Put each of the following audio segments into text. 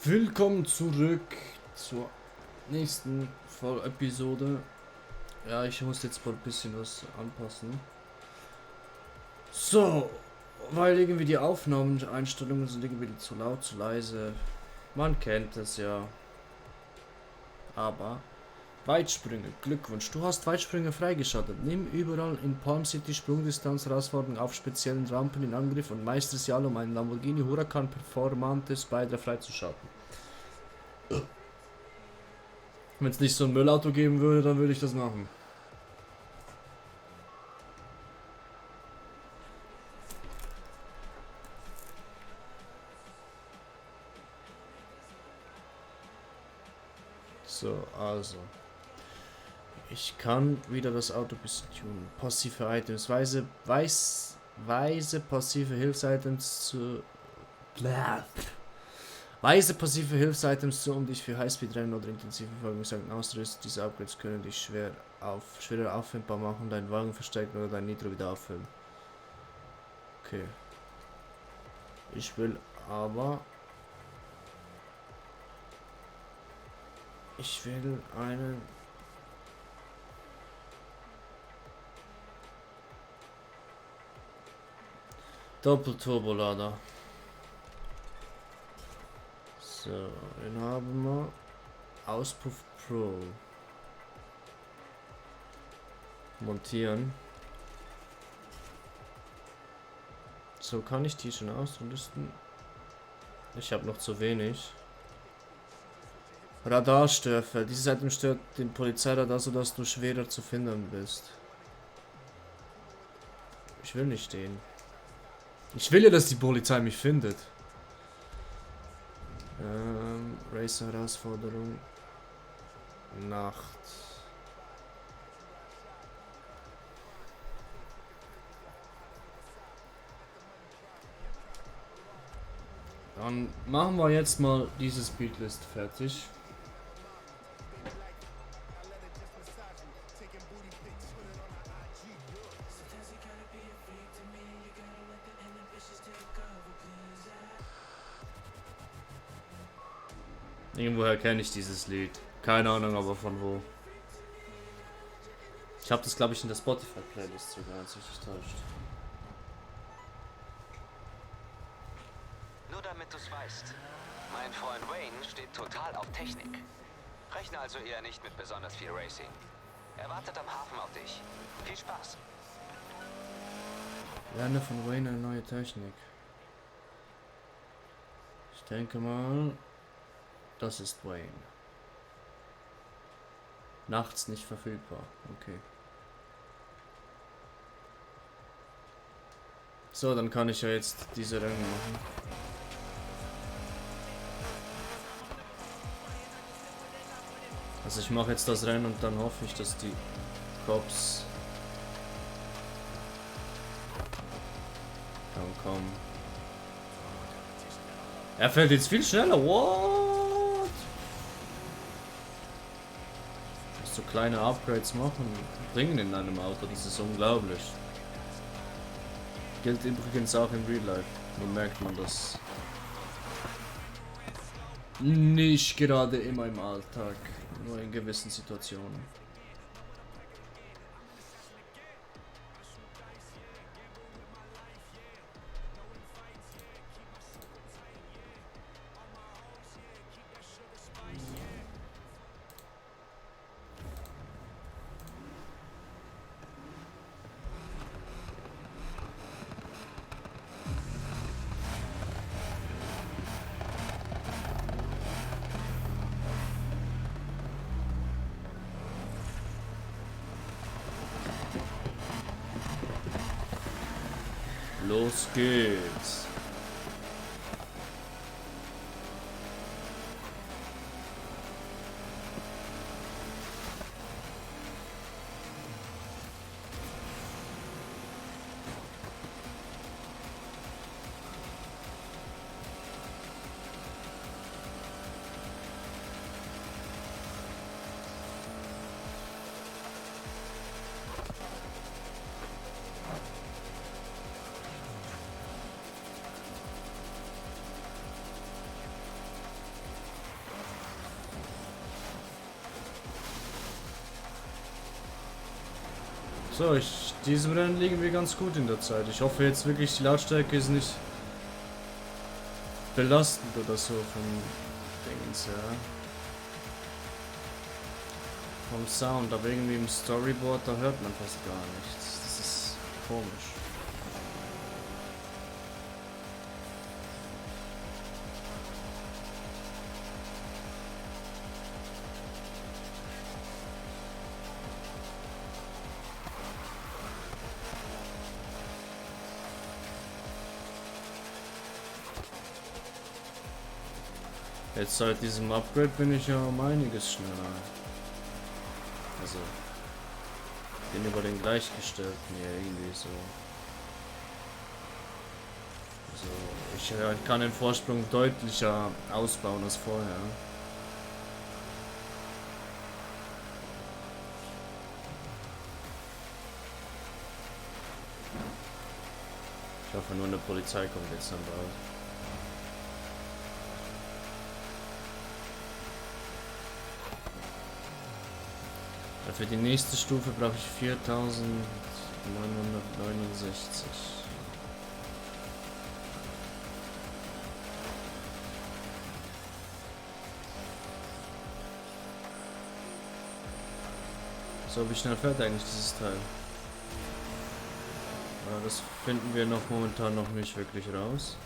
Willkommen zurück zur nächsten Episode. Ja, ich muss jetzt mal ein bisschen was anpassen. So, weil irgendwie die Aufnahmeeinstellungen sind irgendwie zu laut, zu leise. Man kennt es ja. Aber Weitsprünge, Glückwunsch, du hast Weitsprünge freigeschaltet. Nimm überall in Palm City Sprungdistanz Herausforderungen auf speziellen Rampen in Angriff und meistere sie alle, um einen Lamborghini Huracan Performante Spider freizuschalten. Wenn es nicht so ein Müllauto geben würde, dann würde ich das machen. So, also. Ich kann wieder das Auto ein bisschen tunen. Passive Items. Weise passive Hilfs-Items zu... Weise passive Hilfs-Items zu, um dich für Highspeed-Rennen oder intensive Verfolgungsjagden auszurüsten. Diese Upgrades können dich schwerer auffindbar machen, deinen Wagen verstärken oder dein Nitro wieder auffüllen. Okay. Ich will aber... Ich will einen... Doppelturbolader. So, den haben wir. Auspuff Pro. Montieren. So, kann ich die schon ausrüsten? Ich habe noch zu wenig. Radarstörfeld. Dieses Item stört den Polizeiradar, sodass du schwerer zu finden bist. Ich will nicht stehen. Ich will ja, dass die Polizei mich findet. Racer-Herausforderung. Nacht. Dann machen wir jetzt mal diese Speedlist fertig. Irgendwoher kenne ich dieses Lied. Keine Ahnung, aber von wo. Ich habe das, glaube ich, in der Spotify-Playlist sogar, wenn es sich nicht täuscht. Nur damit du's weißt. Mein Freund Wayne steht total auf Technik. Rechne also eher nicht mit besonders viel Racing. Er wartet am Hafen auf dich. Viel Spaß. Lerne von Wayne eine neue Technik. Ich denke mal, das ist Wayne. Nachts nicht verfügbar. Okay. So, dann kann ich ja jetzt diese Rennen machen. Also ich mache jetzt das Rennen und dann hoffe ich, dass die Cops dann kommen. Er fährt jetzt viel schneller. What? Dass so kleine Upgrades machen, bringen in einem Auto. Das ist unglaublich. Gilt übrigens auch im Real Life. Nun merkt man das nicht gerade immer im Alltag, nur in gewissen Situationen. Los geht's. So, diesem Rennen liegen wir ganz gut in der Zeit. Ich hoffe jetzt wirklich, die Lautstärke ist nicht belastend oder so vom Dingens, ja. Vom Sound, aber irgendwie im Storyboard, da hört man fast gar nichts. Das ist komisch. Jetzt seit diesem Upgrade bin ich ja um einiges schneller. Also, bin über den gleichgestellten hier irgendwie so. Also, ich kann den Vorsprung deutlicher ausbauen als vorher. Ich hoffe nur, eine Polizei kommt jetzt dann bald. Für die nächste Stufe brauche ich 4969. So, wie schnell fährt eigentlich dieses Teil? Ja, das finden wir noch momentan noch nicht wirklich raus.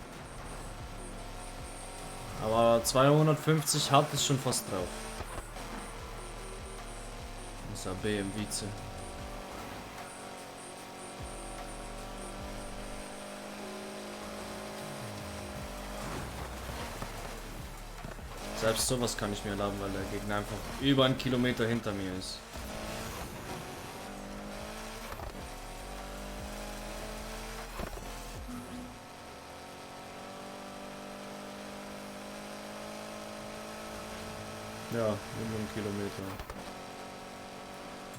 Aber 250 hat es schon fast drauf. B im Vize. Selbst sowas kann ich mir erlauben, weil der Gegner einfach über einen Kilometer hinter mir ist. Ja, über einen Kilometer.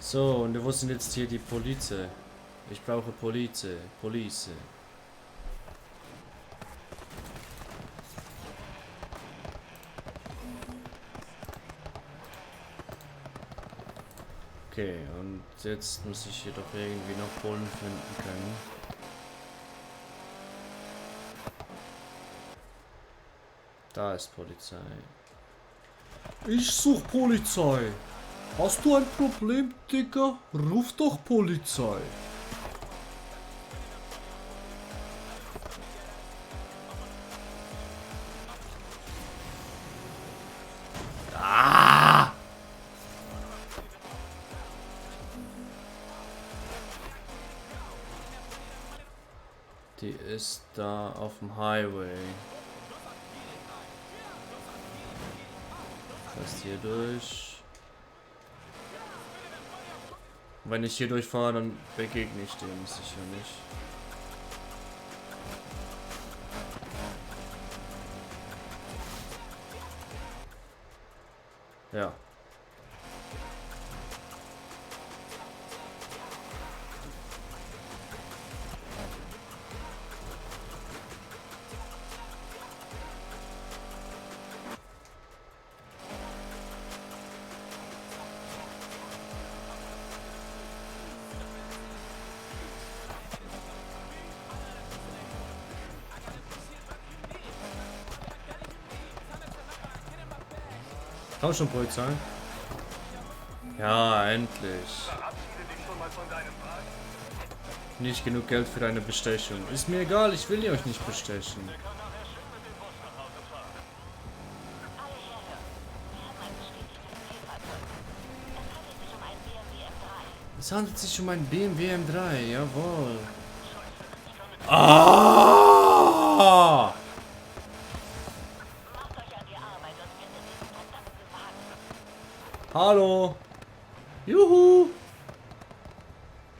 So, und wo sind jetzt hier die Polizei? Ich brauche Polizei. Okay, und jetzt muss ich hier doch irgendwie noch Bullen finden können. Da ist Polizei. Ich such Polizei. Hast du ein Problem, Digga? Ruf doch Polizei. Ah! Die ist da auf dem Highway. Fast hier durch. Wenn ich hier durchfahre, dann begegne ich dem sicher nicht. Ja. Komm schon, Polizei. Ja, endlich. Nicht genug Geld für eine Bestechung. Ist mir egal, ich will euch nicht bestechen. Es handelt sich um einen BMW M3, jawohl. Ah! Hallo. Juhu.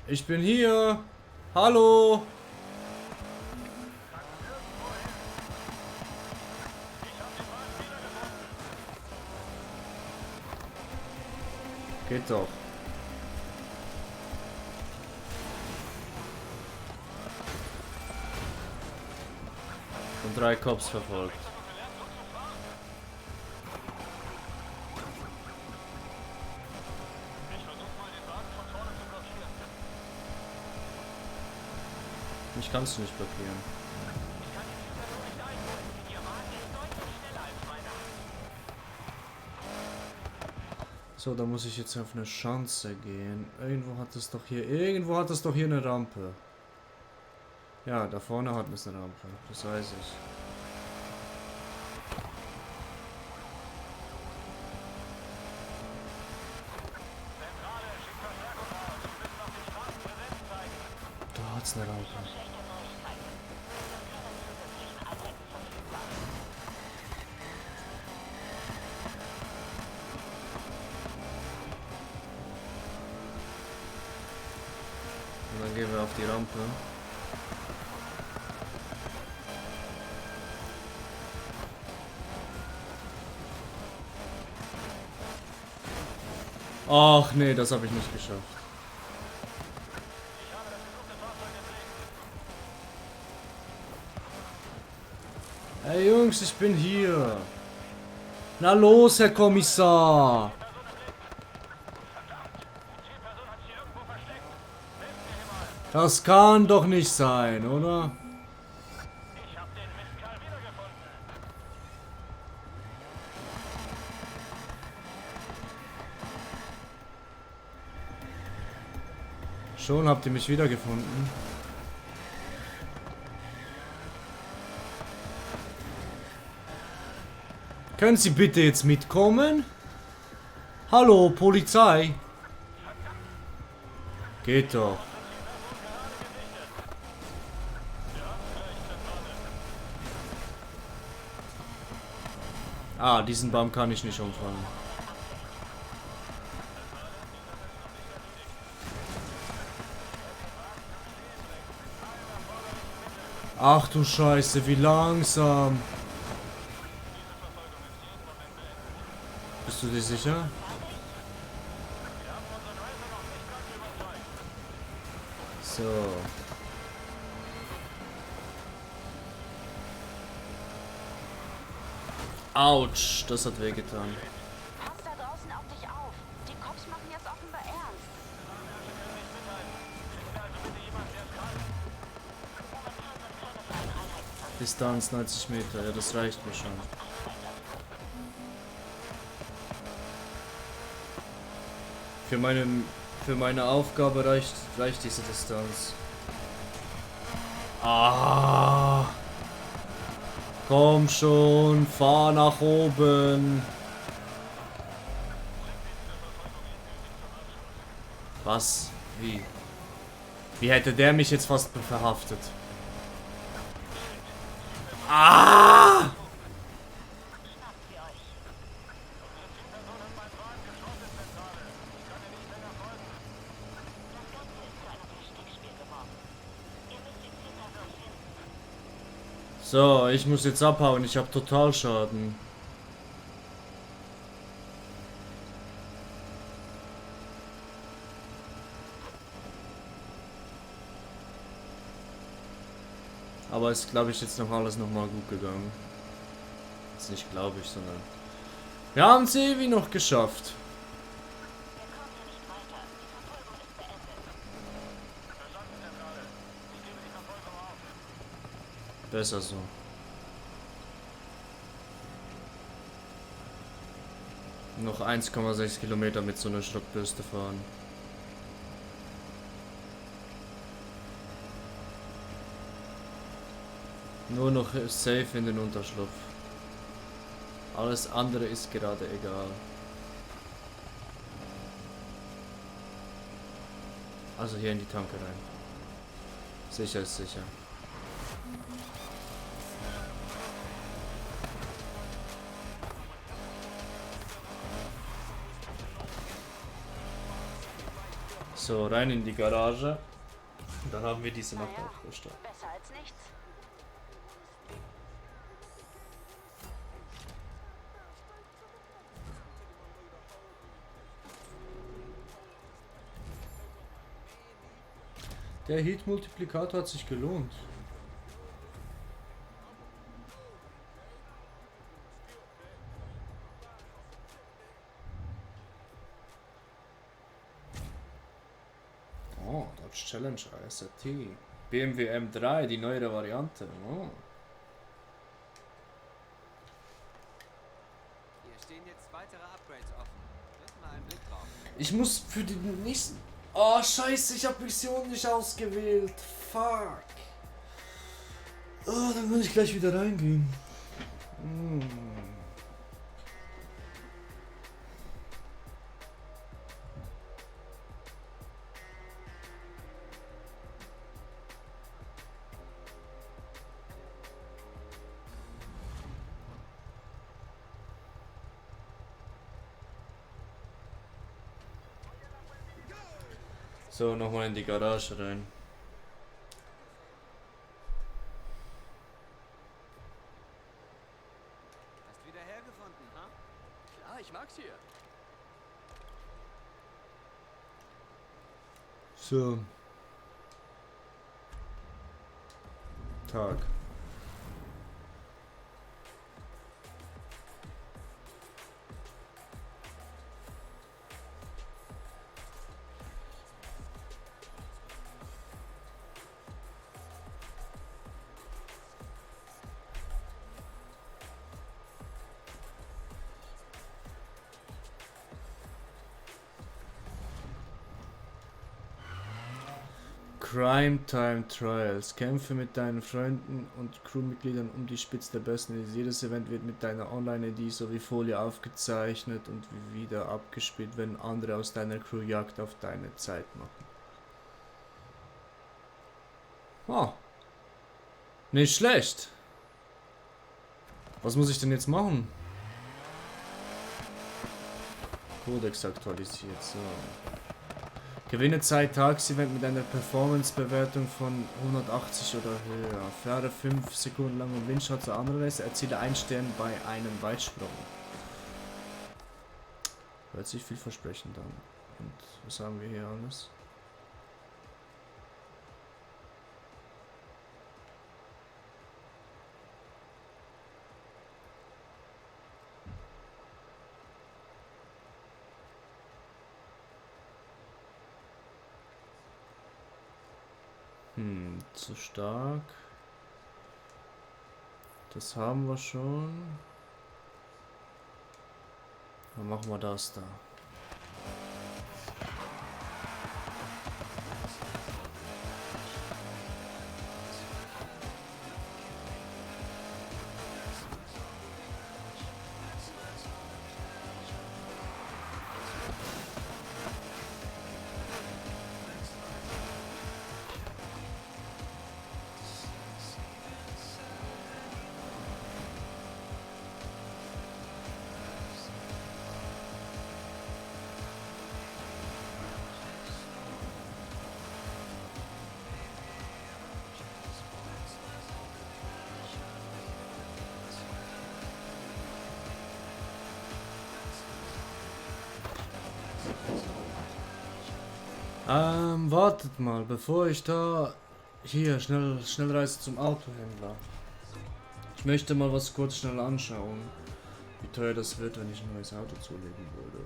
Ich bin hier. Hallo. Geht doch. Und 3 Cops verfolgt. Mich kannst du nicht blockieren. So, da muss ich jetzt auf eine Schanze gehen. Irgendwo hat es doch hier eine Rampe. Ja, da vorne hat es eine Rampe. Das weiß ich. Da hat's eine Rampe. Und dann gehen wir auf die Rampe. Ach nee, das habe ich nicht geschafft. Hey Jungs, ich bin hier. Na los, Herr Kommissar. Das kann doch nicht sein, oder? Schon habt ihr mich wiedergefunden. Können Sie bitte jetzt mitkommen? Hallo, Polizei. Geht doch. Ah, diesen Baum kann ich nicht umfangen. Ach du Scheiße, wie langsam. Bist du dir sicher? So. Autsch, das hat wehgetan. Pass da draußen auf dich auf. Die Cops machen jetzt offenbar ernst. Distanz 90 Meter, ja, das reicht mir schon. Für meine Aufgabe reicht diese Distanz. Ah! Komm schon, fahr nach oben. Was? Wie? Wie hätte der mich jetzt fast verhaftet? Ah! So, ich muss jetzt abhauen. Ich habe Totalschaden. Aber ist, glaube ich, jetzt noch alles nochmal gut gegangen. Ist nicht, glaube ich, sondern... Wir haben es irgendwie noch geschafft. Besser so. Noch 1,6 Kilometer mit so einer Schrottbürste fahren. Nur noch safe in den Unterschlupf. Alles andere ist gerade egal. Also hier in die Tanke rein. Sicher ist sicher. So, rein in die Garage. Und dann haben wir diese Nacht aufgestellt. Besser als nichts. Der Heat-Multiplikator hat sich gelohnt. Oh, Dodge Challenger SRT. BMW M3, die neuere Variante. Oh. Hier stehen jetzt weitere Upgrades offen. Wirf mal einen Blick drauf. Ich muss für die nächsten... Oh, scheiße, ich habe Mission nicht ausgewählt. Fuck. Oh, dann kann ich gleich wieder reingehen. Hm. So, nochmal in die Garage rein. Hast wieder hergefunden, ha? Klar, ich mag's hier. So. Tag. Crime Time Trials. Kämpfe mit deinen Freunden und Crewmitgliedern um die Spitze der Besten. Jedes Event wird mit deiner Online-ID sowie Folie aufgezeichnet und wieder abgespielt, wenn andere aus deiner Crew Jagd auf deine Zeit machen. Oh. Nicht schlecht. Was muss ich denn jetzt machen? Codex aktualisiert. So. Gewinne Zeit-Tags-Event mit einer Performance-Bewertung von 180 oder höher. Fahre 5 Sekunden lang um Windschatz oder andere Reste. Erziele 1 Stern bei einem Weitsprung. Hört sich vielversprechend an. Und was haben wir hier alles? Zu stark. Das haben wir schon. Dann machen wir das da. Wartet mal, bevor ich da hier schnell reise zum Autohändler. Ich möchte mal was kurz schnell anschauen, wie teuer das wird, wenn ich ein neues Auto zulegen würde.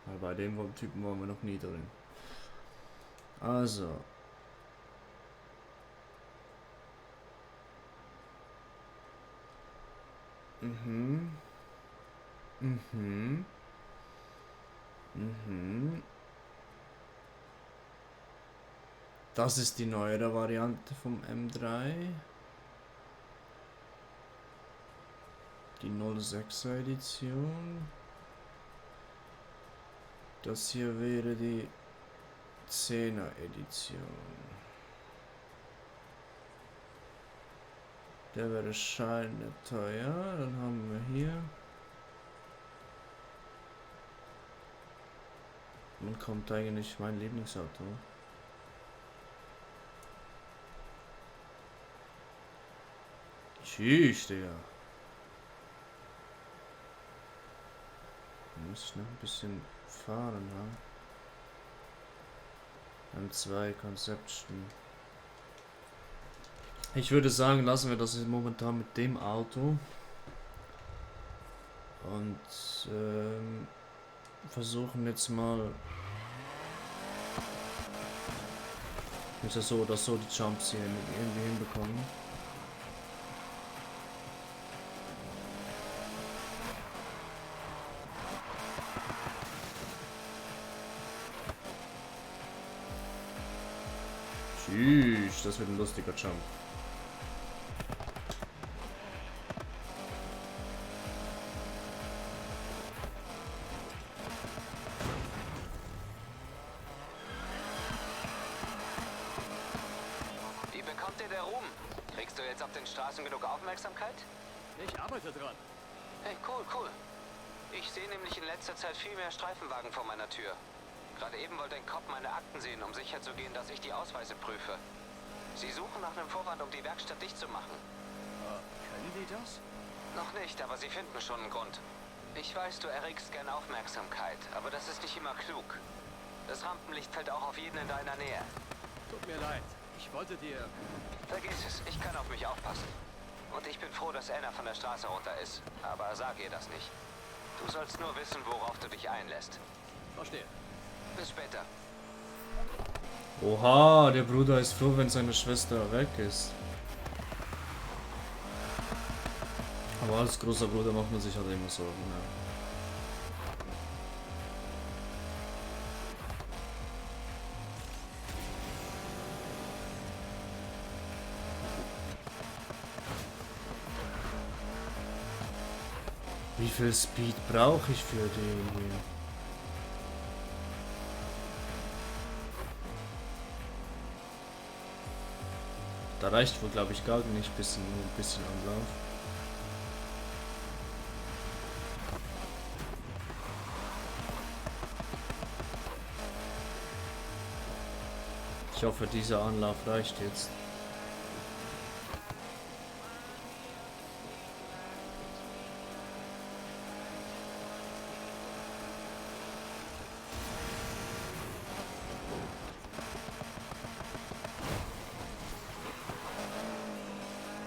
Weil bei dem Typen waren wir noch nie drin. Also. Das ist die neuere Variante vom M3. Die 06er Edition. Das hier wäre die 10er Edition. Der wäre scheinbar teuer. Dann haben wir hier. Dann kommt eigentlich mein Lieblingsauto. Tschüss, Digga. Muss ich noch ein bisschen fahren, ja? M2 Conception. Ich würde sagen, lassen wir das momentan mit dem Auto. Und versuchen jetzt mal Muss ja so oder so die Jumps hier irgendwie hinbekommen. Tschüss, das wird ein lustiger Jump. Wie bekommt dir der Ruhm? Kriegst du jetzt auf den Straßen genug Aufmerksamkeit? Ich arbeite dran. Hey, cool. Ich sehe nämlich in letzter Zeit viel mehr Streifenwagen vor meiner Tür. Gerade eben wollte ein Cop meine Akten sehen, um sicherzugehen, dass ich die Ausweise prüfe. Sie suchen nach einem Vorwand, um die Werkstatt dicht zu machen. Können die das? Noch nicht, aber sie finden schon einen Grund. Ich weiß, du erregst gern Aufmerksamkeit, aber das ist nicht immer klug. Das Rampenlicht fällt auch auf jeden in deiner Nähe. Tut mir leid. Ich wollte dir... Vergiss es, ich kann auf mich aufpassen. Und ich bin froh, dass Anna von der Straße runter ist. Aber sag ihr das nicht. Du sollst nur wissen, worauf du dich einlässt. Verstehe. Bis später. Oha, der Bruder ist froh, wenn seine Schwester weg ist. Aber als großer Bruder macht man sich halt immer Sorgen. Ja. Wie viel Speed brauche ich für den hier? Da reicht wohl, glaube ich, gar nicht nur ein bisschen Anlauf. Ich hoffe, dieser Anlauf reicht jetzt.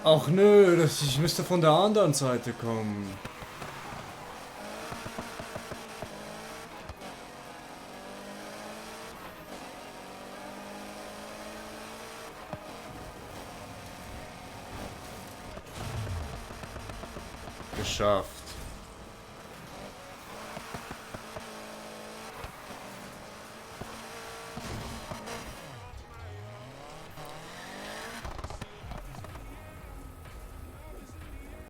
Ach nö, ich müsste von der anderen Seite kommen. Geschafft.